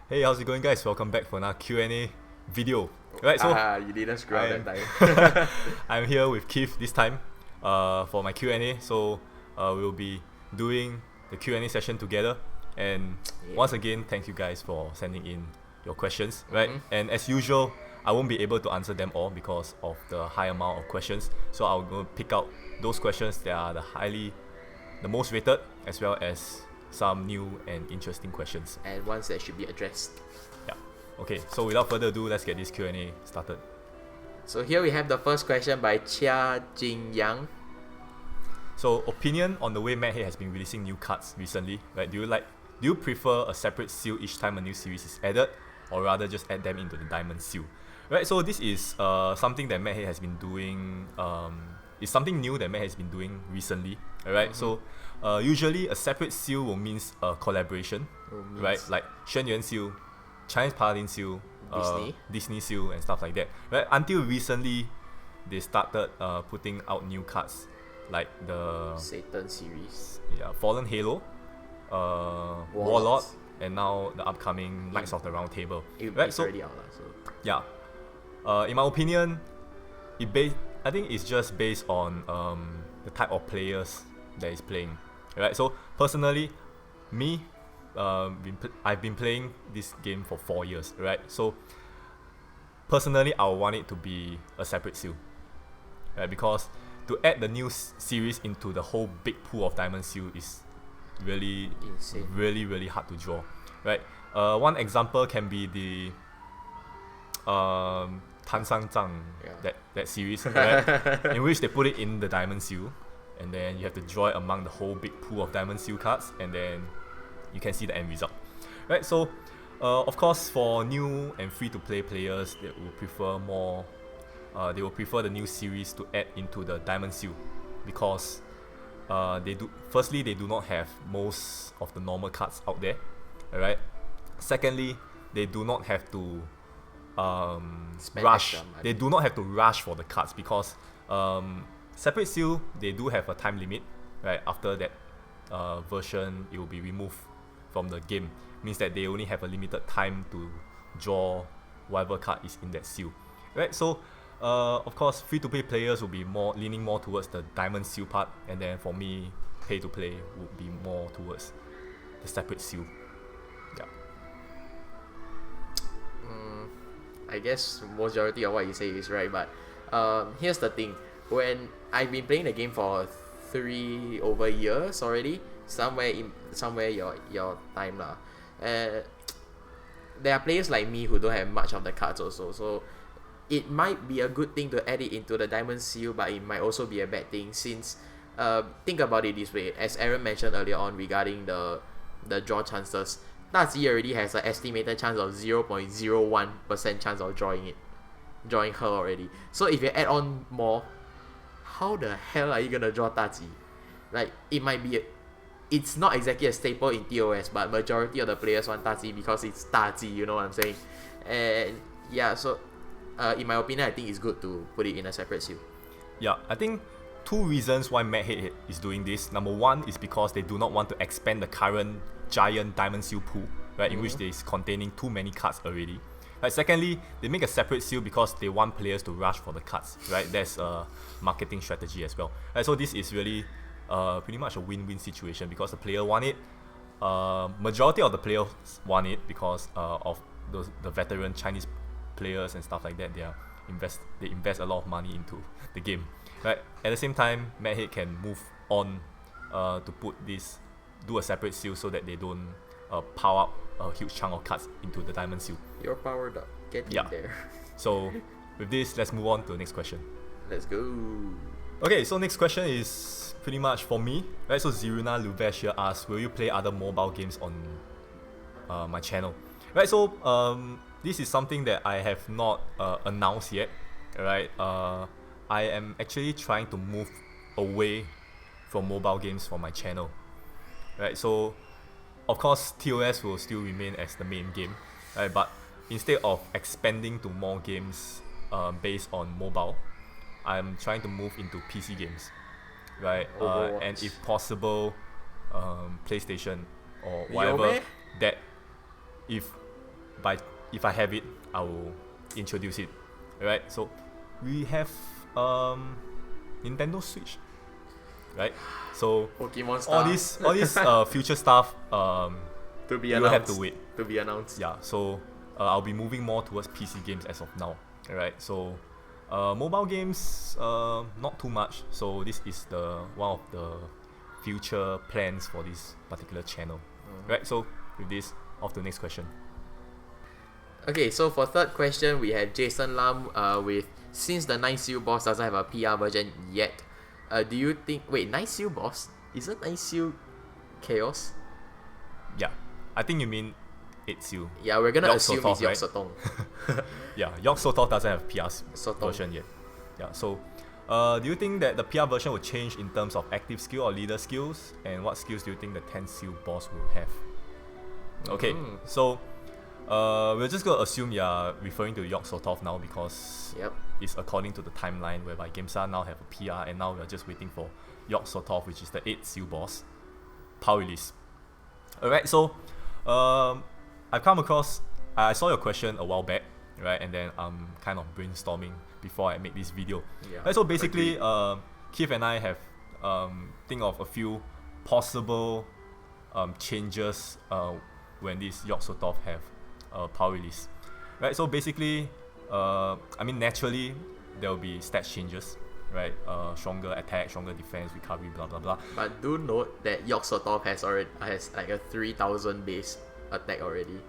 Hey, how's it going, guys? Welcome back for another Q&A video. Right, so you didn't screw up that time. I'm here with Keith this time for my Q&A. So we'll be doing the Q&A session together. And once again, thank you guys for sending in your questions, right? And as usual, I won't be able to answer them all because of the high amount of questions. So I'll go pick out those questions that are the most rated, as well as some new and interesting questions. And ones that should be addressed. Yeah. Okay, so without further ado, let's get this Q&A started. So here we have the first question by Chia Jing Yang. So, opinion on the way Madhead has been releasing new cards recently, right? Do you prefer a separate seal each time a new series is added, or rather just add them into the diamond seal? Right, so this is something that Madhead has been doing. It's something new that Madhead has been doing recently. Alright, so usually a separate seal will means a collaboration, right? Like Shen Yuan seal, Chinese Paladin seal, Disney seal, and stuff like that. Right, until recently, they started putting out new cards like the Satan series, Fallen Halo, Warlord, and now the upcoming Knights of the Round Table. Right, so already out, so yeah. In my opinion, I think it's just based on the type of players that is playing. Right. So personally, me, I've been playing this game for 4 years. Right. So personally, I want it to be a separate seal. Right. Because to add the new series into the whole big pool of diamond seal is really insane. Really hard to draw. Right. One example can be the Tan Sang Zhang, that series, right? In which they put it in the diamond seal, and then you have to draw it among the whole big pool of diamond seal cards, and then you can see the end result, right? So of course, for new and free-to-play players, they will prefer the new series to add into the diamond seal, because they do not have most of the normal cards out there. Alright. Secondly, they do not have to rush. They do not have to rush for the cards, because separate seal, they do have a time limit, right? After that version, it will be removed from the game. Means that they only have a limited time to draw whatever card is in that seal, right? So of course, free-to-play players will be leaning more towards the diamond seal part, and then for me, pay-to-play would be more towards the separate seal. Yeah. I guess majority of what you say is right, but here's the thing. When I've been playing the game for 3 over years already, somewhere your time lah, there are players like me who don't have much of the cards also, so it might be a good thing to add it into the diamond seal, but it might also be a bad thing, since think about it this way, as Aaron mentioned earlier on regarding the draw chances. Dazi already has an estimated chance of 0.01% chance of drawing her already. So if you add on more, how the hell are you gonna draw Dazi? Like, it might be it's not exactly a staple in TOS, but majority of the players want Dazi because it's Dazi, you know what I'm saying? And yeah, so in my opinion, I think it's good to put it in a separate seal. Yeah, I think 2 reasons why Madhead is doing this. Number 1 is because they do not want to expand the current giant diamond seal pool, right, in which they is containing too many cards already. Right. Secondly, they make a separate seal because they want players to rush for the cards, right? That's a marketing strategy as well. Right, so this is really pretty much a win-win situation, because the player want it. Majority of the players want it because of the veteran Chinese players and stuff like that. They invest a lot of money into the game. Right. At the same time, Madhead can move on to do a separate seal so that they don't pile up a huge chunk of cards into the diamond seal. You're powered up. Get in there. So with this, let's move on to the next question. Let's go. Okay, so next question is pretty much for me. Right, so Ziruna Luvesh here asks, will you play other mobile games on my channel? Right, so this is something that I have not announced yet. Right, I am actually trying to move away from mobile games for my channel. Right, so of course TOS will still remain as the main game, right? But instead of expanding to more games based on mobile, I'm trying to move into PC games, right? And if possible, PlayStation or Yo, whatever meh? that if I have it, I will introduce it. Right? So we have Nintendo Switch. Right? So Pokemon Star. all this future stuff to be you announced. will have to wait. To be announced. Yeah, so I'll be moving more towards PC games as of now. Alright, so mobile games, not too much. So this is the one of the future plans for this particular channel. Right, so with this, off to the next question. Okay, so for third question, we have Jason Lam with, since the 9 Seal boss doesn't have a PR version yet, do you think, wait, 9 Seal boss? Isn't 9 Seal Chaos? Yeah, I think you mean 8 Seal. Yeah, we're gonna Yok assume Sothoth, it's Yok right? Sotong. Yeah, Yok Sothoth doesn't have PR Sotong. version yet. Yeah, so do you think that the PR version will change in terms of active skill or leader skills? And what skills do you think the 10 Seal boss will have? Okay, so we're just gonna assume you're referring to Yok Sothoth now because Yep. it's according to the timeline whereby Gamesa now have a PR and now we're just waiting for Yok Sothoth, which is the 8th Seal boss, power release. Alright, so I've come across, I saw your question a while back, right, and then I'm kind of brainstorming before I make this video. Yeah. Right, so basically, Keith and I have think of a few possible changes when this Yok Sothoth have power release. Right, so basically, I mean naturally there will be stats changes, right? Stronger attack, stronger defense, recovery, blah blah blah. But do note that Yok Sothoth has like a 3000 base attack already.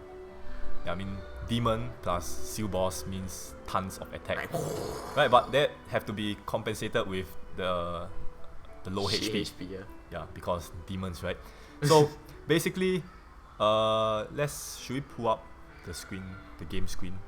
Yeah, I mean demon plus seal boss means tons of attack, right? But that have to be compensated with the low Shit HP. HP, yeah. Yeah, because demons, right? So basically, should we pull up the screen, the game screen?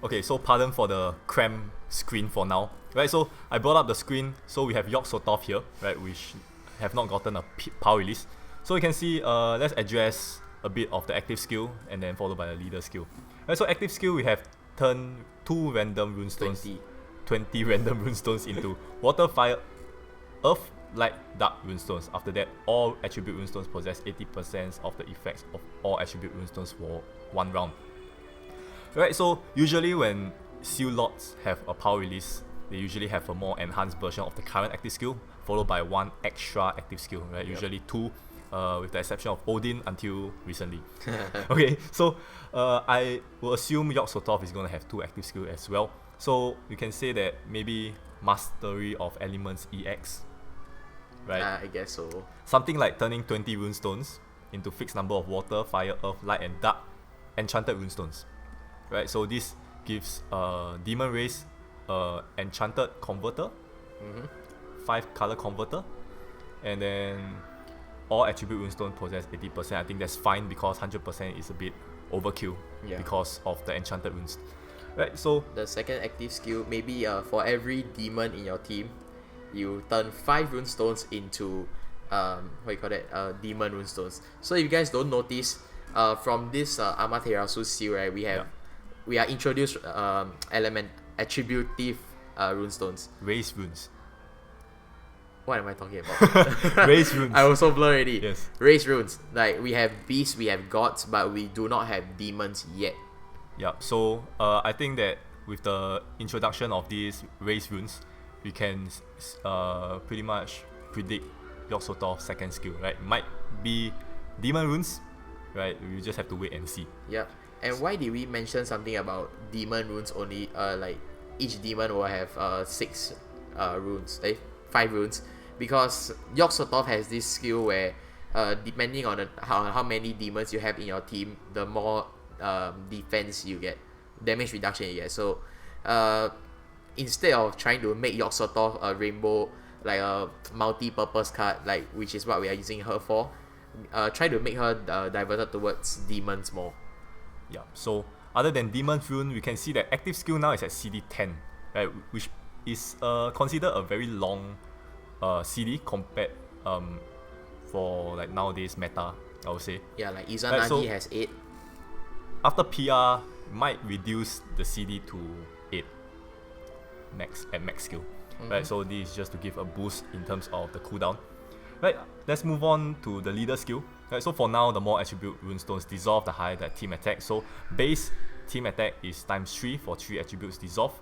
Okay, so pardon for the cram screen for now, right? So I brought up the screen, so we have Yok Sothoth here, right, which have not gotten a power release. So you can see, let's address a bit of the active skill and then followed by the leader skill. Right, so active skill, we have turned 2 random runestones, 20 random runestones into water, fire, earth, light, dark runestones. After that, all attribute runestones possess 80% of the effects of all attribute runestones for 1 round. Right, so usually when seal lords have a power release, they usually have a more enhanced version of the current active skill, followed by 1 extra active skill, right? Yep. Usually 2, with the exception of Odin until recently. Okay, so I will assume Yok Sothoth is going to have 2 active skill as well. So you can say that maybe Mastery of Elements EX, right? I guess so. Something like turning 20 runestones into fixed number of water, fire, earth, light, and dark enchanted runestones. Right, so this gives Demon Race enchanted converter, 5 color converter, and then all attribute runestone possess 80%. I think that's fine because 100% is a bit overkill because of the enchanted runes. Right, so the second active skill, maybe for every demon in your team, you turn 5 runestones into demon runestones. So if you guys don't notice, from this Amaterasu seal, right, we are introduced element attributive runestones. race runes. What am I talking about? Race runes. I was so blurred already. Yes. Race runes. Like we have beasts, we have gods, but we do not have demons yet. Yeah, so I think that with the introduction of these race runes, we can pretty much predict Yok Sothoth's second skill, right? Might be demon runes, right? We just have to wait and see. Yep. And why did we mention something about demon runes only? Like each demon will have 6 runes, 5 runes, because Yok Sothoth has this skill where depending on how many demons you have in your team, the more defense you get, damage reduction you get. So instead of trying to make Yok Sothoth a rainbow, like a multi-purpose card, like which is what we are using her for, try to make her diverted towards demons more. Yeah, so other than Demon's Rune, we can see that active skill now is at CD 10, right? Which is considered a very long CD compared for like nowadays meta, I would say. Yeah, like Izanagi right, so has 8. After PR, might reduce the CD to 8 max skill. Right, so this is just to give a boost in terms of the cooldown. Right, let's move on to the leader skill. Right, so for now, the more attribute runestones dissolve, the higher the team attack. So base team attack is times 3 for 3 attributes dissolve,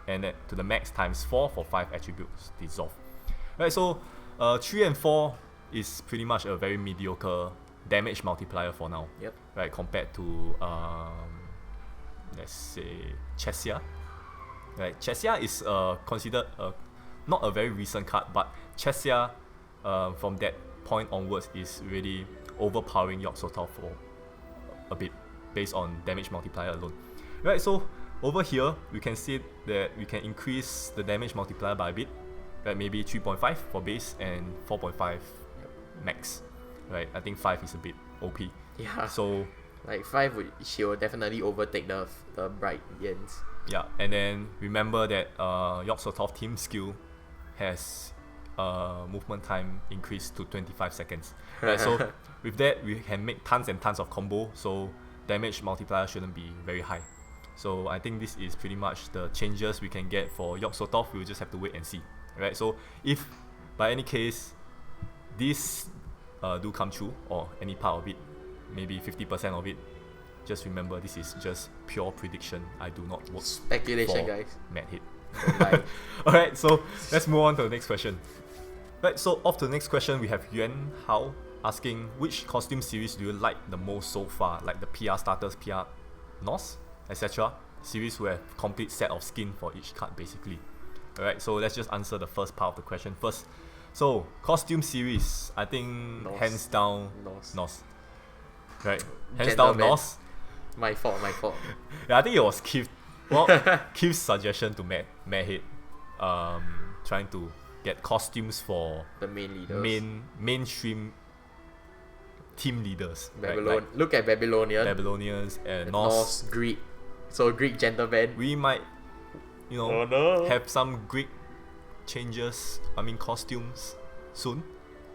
and then to the max times 4 for 5 attributes dissolve. Right, so 3 and 4 is pretty much a very mediocre damage multiplier for now. Yep. Right, compared to let's say Chesia. Right, Chesia is considered not a very recent card, but Chesia from that point onwards is really overpowering Yogg-Sothoth for a bit based on damage multiplier alone. Right, so over here we can see that we can increase the damage multiplier by a bit, right? Maybe 3.5 for base and 4.5 max. Right, I think 5 is a bit OP. Yeah. So like 5 she will definitely overtake the bright Yens. yeah, and then remember that Yogg-Sothoth team skill has movement time increased to 25 seconds. Right, so with that we can make tons and tons of combo, so damage multiplier shouldn't be very high. So I think this is pretty much the changes we can get for Yogg-Sothoth. We'll just have to wait and see. Right, so if by any case this do come true, or any part of it, maybe 50% of it, just remember this is just pure prediction. I do not work Speculation, for guys. Mad Hit. Don't lie. Alright, so let's move on to the next question. Right, so off to the next question, we have Yuan Hao asking, which costume series do you like the most so far? Like the PR starters, PR NOS, etc. Series who have complete set of skin for each card basically. Alright, so let's just answer the first part of the question first. So, costume series, I think NOS. hands down NOS. NOS. Right, hands down Gentleman. NOS. My fault. Yeah, I think it was Keith. Well, Keith's suggestion to Mad Hit, trying to get costumes for The main leaders. mainstream team leaders. Babylon. Right? Like Look at Babylonian. Babylonians and Norse. Norse. Greek. So Greek gentleman. We might, you know, Oh no. have some Greek changes, costumes soon.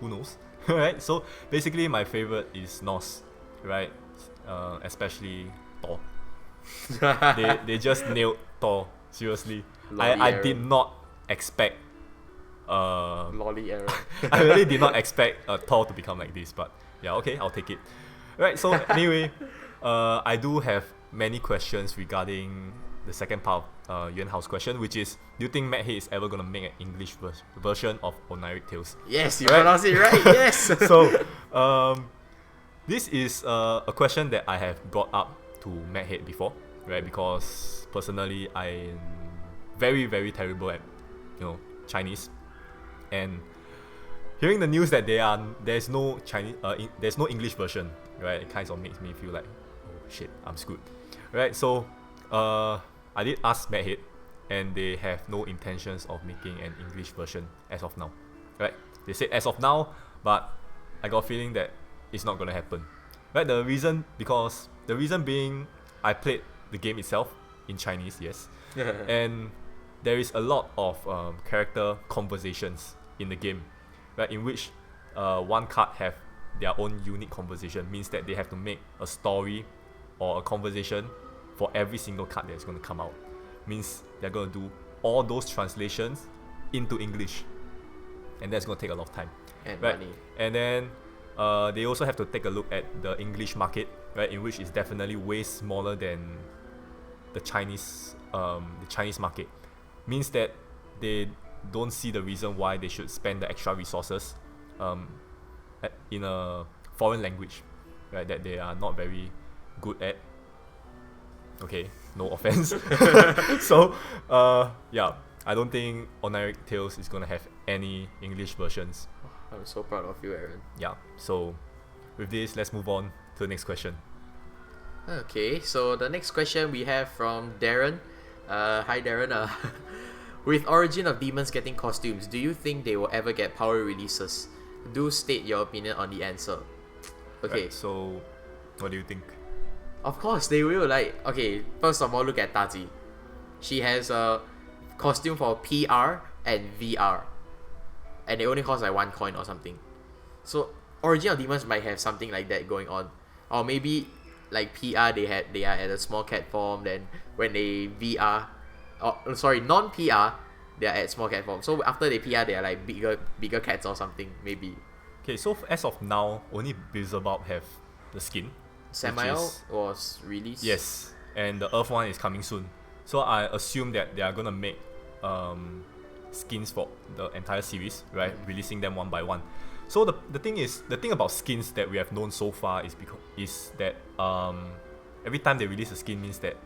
Who knows? Right? So basically my favorite is Norse, right? Especially Thor. They just nailed Thor. Seriously. Lolly I Aaron. did not expect Lolly Aaron. I really did not expect Thor to become like this, but yeah, okay, I'll take it. Right, so anyway, I do have many questions regarding the second part of Yuan Hao's question, which is, do you think Mad Hit is ever going to make an English version of Oniric Tales? Yes, you pronounced it right. Yes. So, this is a question that I have brought up to Mad Hit before, right? Because personally, I'm very, very terrible at, Chinese, and hearing the news that there's no Chinese, there's no English version, right? It kind of makes me feel like, oh shit, I'm screwed, right? So, I did ask Mad Hit, and they have no intentions of making an English version as of now, right? They said as of now, but I got a feeling that it's not gonna happen, right? The reason being, I played the game itself in Chinese, yes, and there is a lot of character conversations in the game, right? In which one card have their own unique conversation, means that they have to make a story or a conversation for every single card that's going to come out. Means they're going to do all those translations into English, and that's going to take a lot of time, And right? money. And then they also have to take a look at the English market, right? In which is definitely way smaller than the Chinese market. Means that they don't see the reason why they should spend the extra resources in a foreign language, right? That they are not very good at. Okay, no offense. So, yeah, I don't think Oniric Tales is gonna have any English versions. I'm so proud of you, Aaron. Yeah, so with this, let's move on to the next question. Okay, so the next question we have from Darren. Hi Darren. With Origin of Demons getting costumes, do you think they will ever get power releases? Do state your opinion on the answer. Okay, Right, so what do you think? of course they will. Like, okay, first of all, look at Taji. She has a costume for PR and VR, and they only cost like 1 coin or something. So Origin of Demons might have something like that going on, or maybe like PR they are at a small cat form. Then when they VR, non-PR, they are at small cat form. So after they PR, they are like bigger cats or something maybe. Okay, so as of now, only Beelzebub have the skin. Samael was released. Yes, and the Earth one is coming soon. So I assume that they are gonna make skins for the entire series, right? Releasing them one by one. So the thing about skins that we have known so far is that every time they release a skin means that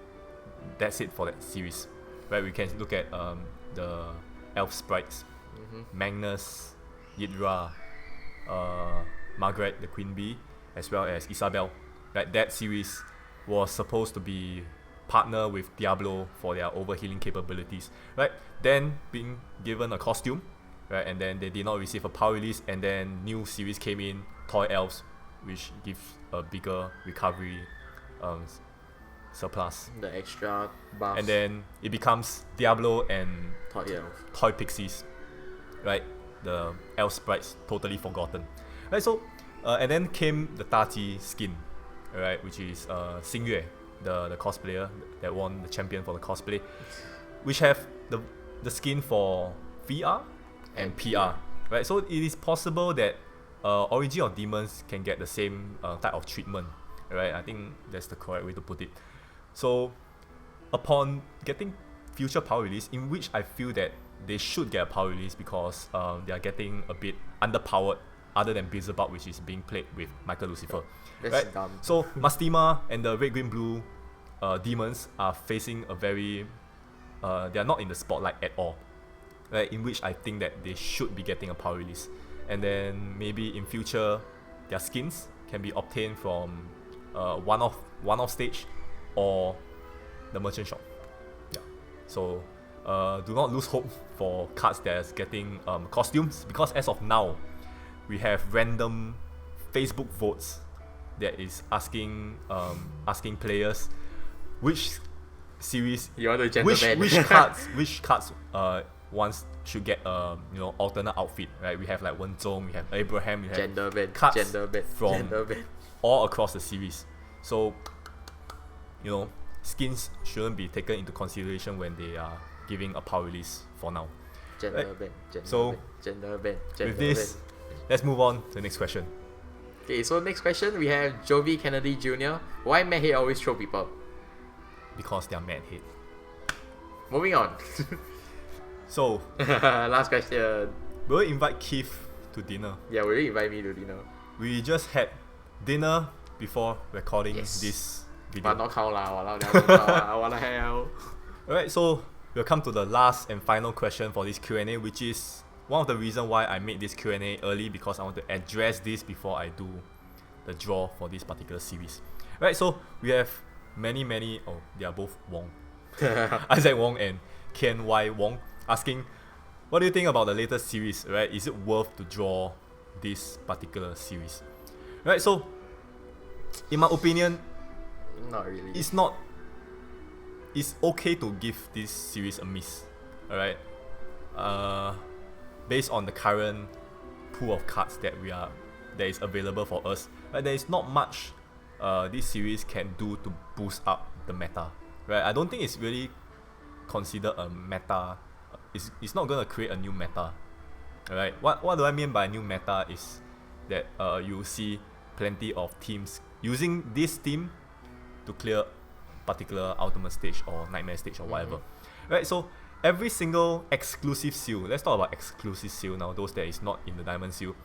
that's it for that series, right? We can look at the elf sprites, Magnus, Yidra, Margaret the Queen Bee, as well as Isabel. Right, that series was supposed to be partner with Diablo for their overhealing capabilities, right? Then being given a costume, right, and then they did not receive a power release, and then new series came in, Toy Elves, which gives a bigger recovery surplus. The extra buffs. And then it becomes Diablo and Toy Pixies, right? The elf sprites totally forgotten, right? So, and then came the Tati skin, right, which is Xingyue, the cosplayer that won the champion for the cosplay, which have the skin for VR and PR, right? So it is possible that Origin of Demons can get the same type of treatment, right? I think that's the correct way to put it. So upon getting future power release, in which I feel that they should get a power release because they are getting a bit underpowered other than Beelzebub, which is being played with Michael Lucifer. That's right? dumb. So Mastima and the red, green, blue demons are facing a very they are not in the spotlight at all, right? In which I think that they should be getting a power release, and then maybe in future their skins can be obtained from one-off stage or the merchant shop. Yeah. So do not lose hope for cards that's getting costumes, because as of now we have random Facebook votes that is asking players which series You want to gender ban. which cards once should get alternate outfit, right? We have like Wenzong, we have Abraham, we have Gender ban. cards Gender ban. from Gender ban. all across the series. So skins shouldn't be taken into consideration when they are giving a power release for now. Gender Right. ban. Gender So, ban. Gender ban. Gender With this, let's move on to the next question. Okay, so next question we have Jovi Kennedy Jr. Why Madhead always throw people? Because they are mad hate. Moving on. So Last question. we'll invite Keith to dinner. Yeah, will you invite me to dinner? We just had dinner before recording Yes. this But video. not count lah, walao, that don't count lah, what the hell? Alright, so we'll come to the last and final question for this Q&A, which is one of the reasons why I made this Q&A early, because I want to address this before I do the draw for this particular series. Right, so we have many, they are both Wong. Isaac Wong and Ken Y Wong asking, what do you think about the latest series, right? Is it worth to draw this particular series? Right, so in my opinion, Not really. it's okay to give this series a miss. Alright? Based on the current pool of cards that is available for us, right, there is not much this series can do to boost up the meta. Right? I don't think it's really considered a meta. It's not gonna create a new meta. Alright? What do I mean by new meta is that you see plenty of teams using this team to clear particular ultimate stage or nightmare stage or whatever. Right, so every single exclusive seal, let's talk about exclusive seal now, those that is not in the diamond seal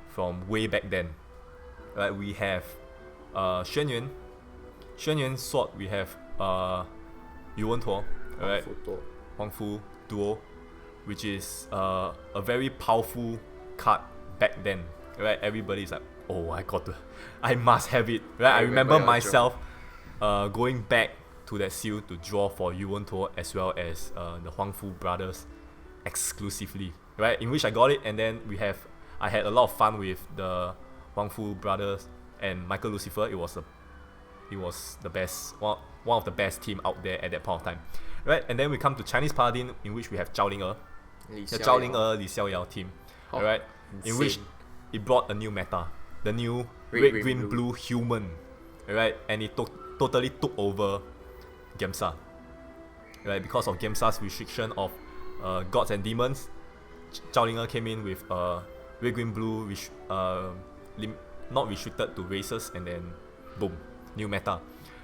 from way back then. Right, we have Xuan Yuan sword, we have Yuwen Tuo, right, Huang Fu duo, which is a very powerful card back then. Right, everybody's like, oh, I must have it. Right, I remember myself going back to that seal to draw for Yuwen Tuo as well as the Huang Fu brothers exclusively, right, in which I got it, and then I had a lot of fun with the Huang Fu brothers and Michael Lucifer. It was the best, one of the best team out there at that point of time, right? And then we come to Chinese Paladin, in which we have Zhao Ling the Zhao Ling Li Xiaoyao team, alright, in which it brought a new meta, the new red, green, blue human, right, and it totally took over Gemsa, right, because of Gemsa's restriction of Gods and Demons, Zhao Linger came in with red, green, blue, which not restricted to races, and then boom, new meta.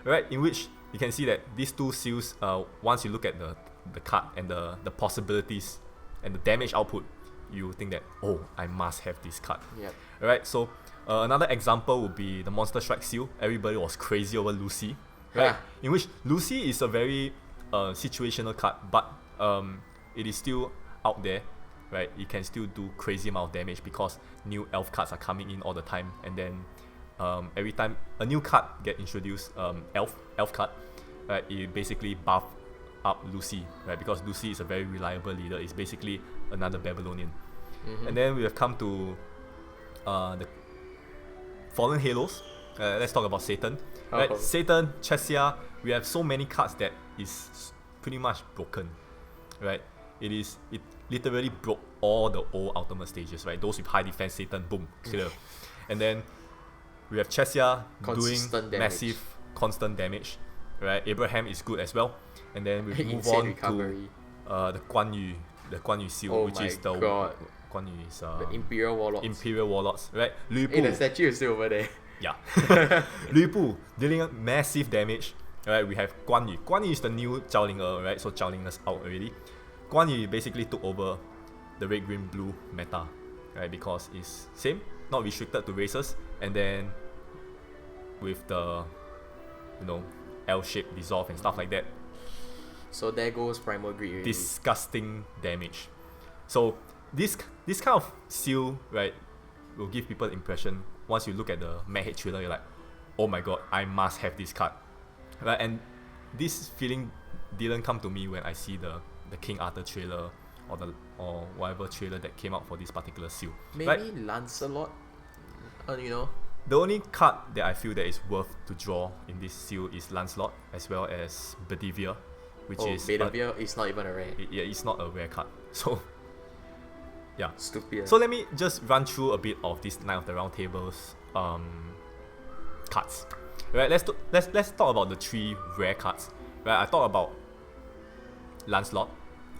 Right, in which you can see that these two seals, once you look at the card and the possibilities and the damage output, you think that, oh, I must have this card. Yep. Alright, so another example would be the Monster Strike seal. Everybody was crazy over Lucy, right? In which Lucy is a very situational card, but it is still out there, right? It can still do crazy amount of damage because new elf cards are coming in all the time, and then every time a new card get introduced, elf card, right? It basically buff up Lucy, right? Because Lucy is a very reliable leader. It's basically another Babylonian. And then we have come to the Fallen Halos. Let's talk about Satan. Right? Satan, Chesia, we have so many cards that is pretty much broken, right? It literally broke all the old ultimate stages, right? Those with high defense, Satan, boom, killer. And then we have Chesia doing massive, constant damage, right? Abraham is good as well. And then we move on recovery to the Guan Yu seal, which is the Guan Yu is the Imperial Warlords, right? Lu Bu, hey, the statue is still over there. Yeah. Lu Bu dealing massive damage. Right, we have Guan Yu. Guan Yu is the new Zhao Linger, right? So Zhao Linger's out already. Guan Yu basically took over the red, green, blue meta, right? Because it's same, not restricted to races, and then with the, L-shaped dissolve and stuff like that. So there goes Primal Greed already. Disgusting damage. So this kind of seal, right, will give people the impression, once you look at the Mad Hate trailer, you're like, oh my god, I must have this card. Right, and this feeling didn't come to me when I see the King Arthur trailer or whatever trailer that came out for this particular seal. Maybe right? Lancelot, The only card that I feel that is worth to draw in this seal is Lancelot, as well as Bedivere, which is Bedivere is not even a rare. It's not a rare card. So yeah, stupid. So let me just run through a bit of this Knight of the Round Table's cards. Right, let's talk about the 3 rare cards. Right, I talked about Lancelot.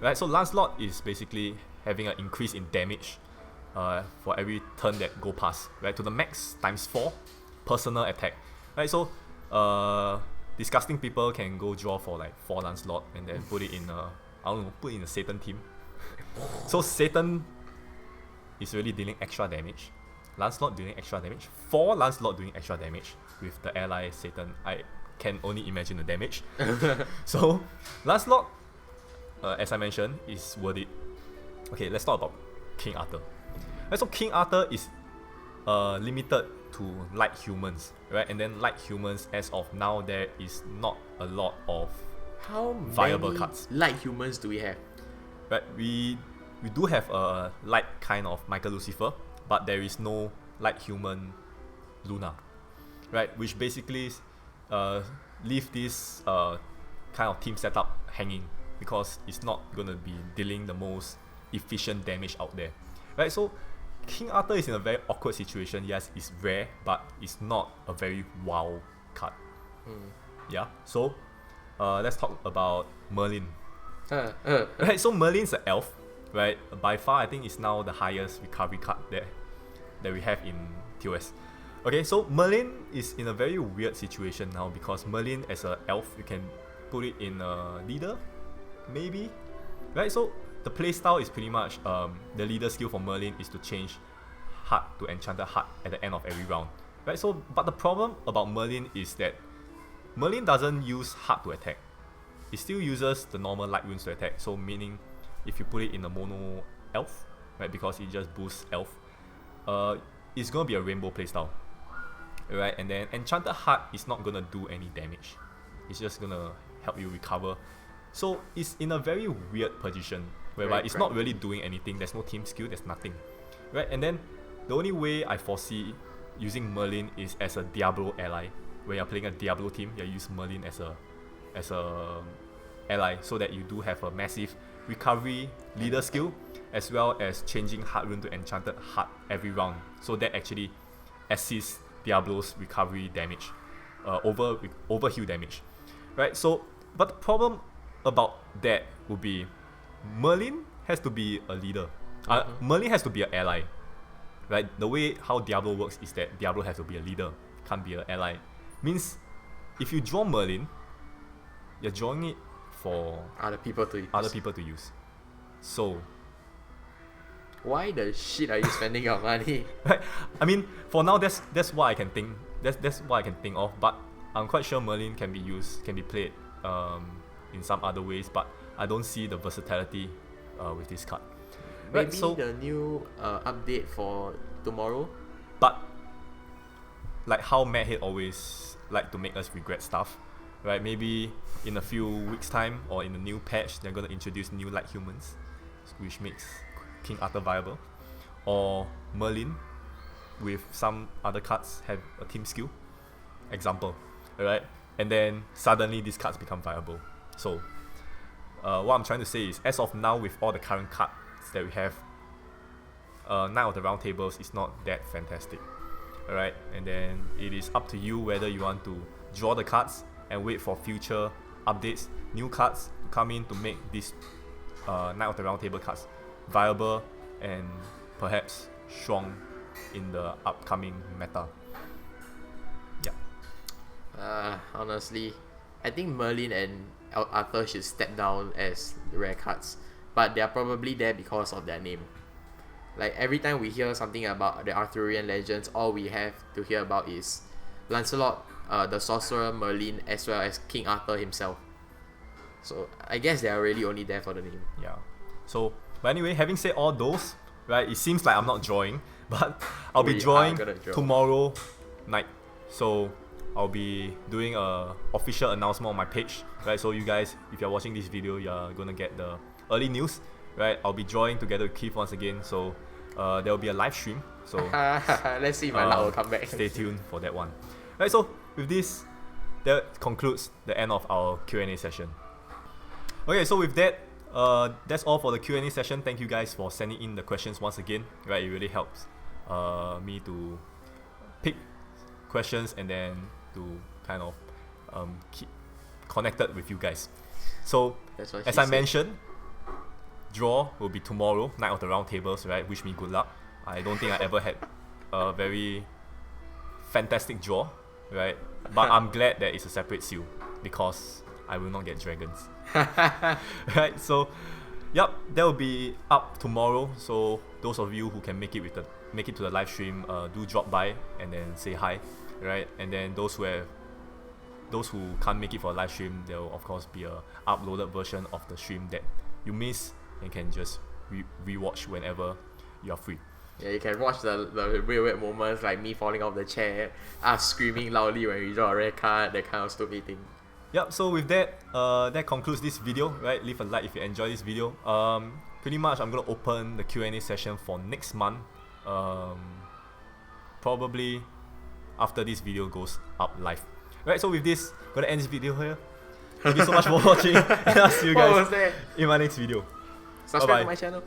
Right, so Lancelot is basically having an increase in damage for every turn that go past. Right, to the max ×4 personal attack. Right, so disgusting people can go draw for like 4 Lancelot and then put it in put it in a Satan team. So Satan is really dealing extra damage. Lancelot doing extra damage. 4 Lancelot doing extra damage with the ally Satan. I can only imagine the damage. So Lancelot, as I mentioned, is worth it. Okay, let's talk about King Arthur. Right, so King Arthur is limited to light humans, right? And then light humans, as of now, there is not a lot of viable cards. Light humans do we have? Right, we do have a light kind of Michael Lucifer, but there is no light human Luna, right? Which basically leave this kind of team setup hanging because it's not gonna be dealing the most efficient damage out there, right? So King Arthur is in a very awkward situation. Yes, it's rare, but it's not a very wow card. Yeah. So let's talk about Merlin. Right. So Merlin's an elf. Right, by far I think it's now the highest recovery card that we have in TOS. Okay, so Merlin is in a very weird situation now because Merlin as an elf, you can put it in a leader, maybe, right? So the playstyle is pretty much the leader skill for Merlin is to change Heart to Enchanted Heart at the end of every round, right? So but the problem about Merlin is that Merlin doesn't use Heart to attack. It still uses the normal light runes to attack. So meaning, if you put it in a mono elf, right, because it just boosts elf, it's gonna be a rainbow playstyle, right? And then Enchanted Heart is not gonna do any damage. It's just gonna help you recover. So it's in a very weird position whereby it's not really doing anything. There's no team skill. There's nothing, right? And then the only way I foresee using Merlin is as a Diablo ally. When you're playing a Diablo team, you use Merlin as a ally, so that you do have a massive recovery leader skill, as well as changing Heart Rune to Enchanted Heart every round, so that actually assists Diablo's recovery damage, overheal damage, right? So, but the problem about that would be Merlin has to be a leader. Merlin has to be an ally. Right? The way how Diablo works is that Diablo has to be a leader, can't be an ally. Means if you draw Merlin, you're drawing it for Other people to use. So Why the shit are you spending your money? I mean, for now that's what I can think. That's what I can think of. But I'm quite sure Merlin can be played in some other ways. But I don't see the versatility with this card. Maybe the new update for tomorrow. But like how Madhead always like to make us regret stuff, right? Maybe in a few weeks' time or in the new patch, they're gonna introduce new light humans, which makes King Arthur viable, or Merlin with some other cards have a team skill, example, alright, and then suddenly these cards become viable. So what I'm trying to say is, as of now, with all the current cards that we have, Knight of the Round Tables is not that fantastic, alright, and then it is up to you whether you want to draw the cards and wait for future updates, new cards to come in to make this Knight of the Round Table cards viable and perhaps strong in the upcoming meta. Honestly, I think Merlin and Arthur should step down as rare cards, but they are probably there because of their name. Like every time we hear something about the Arthurian legends, all we have to hear about is Lancelot, the sorcerer, Merlin, as well as King Arthur himself. So I guess they are really only there for the name. Yeah. So, but anyway, having said all those, right, it seems like I'm not drawing, but I'll be drawing tomorrow night. So I'll be doing a official announcement on my page, right? So you guys, if you're watching this video, you're gonna get the early news, right? I'll be drawing together with Keith once again. So there will be a live stream. So let's see if my luck will come back. Stay tuned for that one. Right. So with this, that concludes the end of our Q&A session. Okay. So with that, that's all for the Q&A session. Thank you guys for sending in the questions once again. Right, it really helps me to pick questions and then to kind of keep connected with you guys. So as I mentioned, draw will be tomorrow, Night of the Round Tables, right? Wish me good luck. I don't think I ever had a very fantastic draw, right? But I'm glad that it's a separate seal because I will not get dragons. Right, so yep, that will be up tomorrow. So those of you who can make it to the live stream, do drop by and then say hi, right? And then those who can't make it for a live stream, there will of course be a uploaded version of the stream that you miss and can just rewatch whenever you are free. Yeah, you can watch the weird moments like me falling off the chair, us screaming loudly when we draw a red card, that kind of stupid thing. Yep, so with that, that concludes this video, right? Leave a like if you enjoyed this video. Pretty much I'm going to open the Q&A session for next month. Probably after this video goes up live. Right, so with this, going to end this video here. Thank you so much for watching, and I'll see you guys in my next video. Subscribe to my channel.